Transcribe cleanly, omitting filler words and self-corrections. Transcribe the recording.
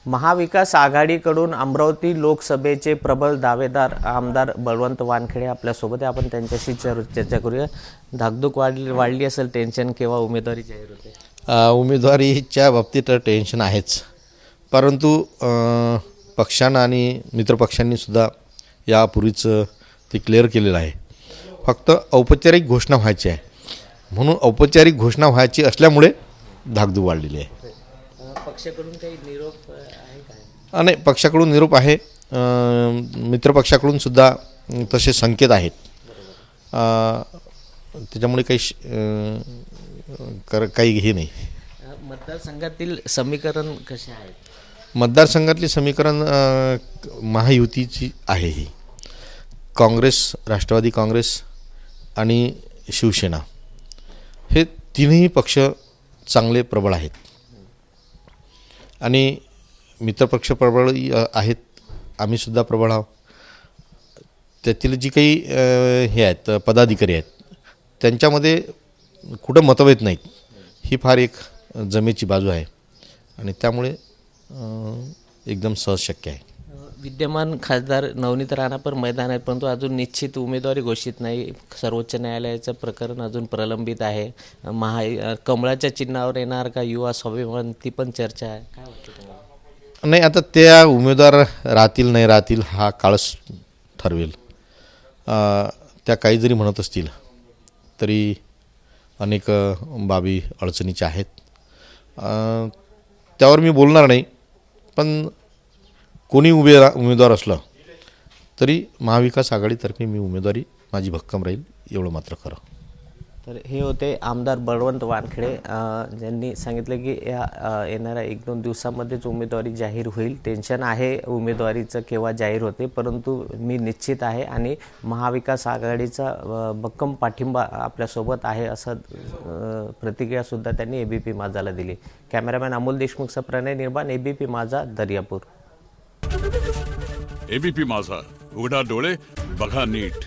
महाविकास आघाडीकडून अमरावती लोकसभेचे प्रबल दावेदार आमदार बळवंत वानखेडे आपल्यासोबत आहे। आपण त्यांच्याशी चर्चा करूया। धाकधूक वाढली असेल, टेन्शन केव्हा उमेदवारी जाहीर होते? उमेदवारीच्या बाबतीत टेन्शन आहेच, परंतु पक्षांना आणि मित्रपक्षांनी सुद्धा यापूर्वीच ते क्लिअर केलेलं आहे। फक्त औपचारिक घोषणा व्हायची आहे, म्हणून औपचारिक घोषणा व्हायची असल्यामुळे धाकधूक वाढलेली आहे। पक्षाकडून काही निरोप आहे काय? नाही, पक्षाकडून निरोप आहे, मित्रपक्षाकडून सुद्धा तसे संकेत आहेत। त्याच्यामुळे काही हे नाही। मतदारसंघातील समीकरण कसे आहेत? मतदारसंघातली समीकरण महायुतीची आहे। ही काँग्रेस, राष्ट्रवादी काँग्रेस आणि शिवसेना हे तीनही पक्ष चांगले प्रबळ आहेत आणि मित्रपक्ष प्रबळ आहेत, आम्हीसुद्धा प्रबळ आहोत। त्यातील जी काही हे आहेत पदाधिकारी आहेत त्यांच्यामध्ये कुठं मतभेद नाहीत, ही फार एक जमेची बाजू आहे आणि त्यामुळे एकदम सहज शक्य आहे। विद्यमान खासदार नवनीत राणा पण मैदान आहेत, परंतु अजून निश्चित उमेदवारी घोषित नाही। सर्वोच्च न्यायालयाचं प्रकरण अजून प्रलंबित आहे। कमळाच्या चिन्हावर येणार का युवा स्वाभिमान, ती पण चर्चा आहे। काय वाटतं तुम्हाला? नाही, आता त्या उमेदवार राहतील नाही राहतील हा काळच ठरवेल। त्या काही जरी म्हणत असतील तरी अनेक बाबी अडचणीच्या आहेत, त्यावर मी बोलणार नाही। पण कोणी उमेदवार असलं तरी महाविकास आघाडीतर्फे मी उमेदवारी माझी भक्कम राहील, एवढं मात्र खरं। तर हे होते आमदार बळवंत वानखेडे, ज्यांनी सांगितलं की येणाऱ्या 1-2 दिवसामध्येच उमेदवारी जाहीर होईल। टेन्शन आहे उमेदवारीचं केव्हा जाहीर होते, परंतु मी निश्चित आहे आणि महाविकास आघाडीचा भक्कम पाठिंबा आपल्यासोबत आहे, असं प्रतिक्रियासुद्धा त्यांनी ABP माझाला दिली। कॅमेरामॅन अमोल देशमुखचा प्रणय निर्माण, ABP माझा, दर्यापूर। ABP माझा, उघडा डोळे बघा नीट।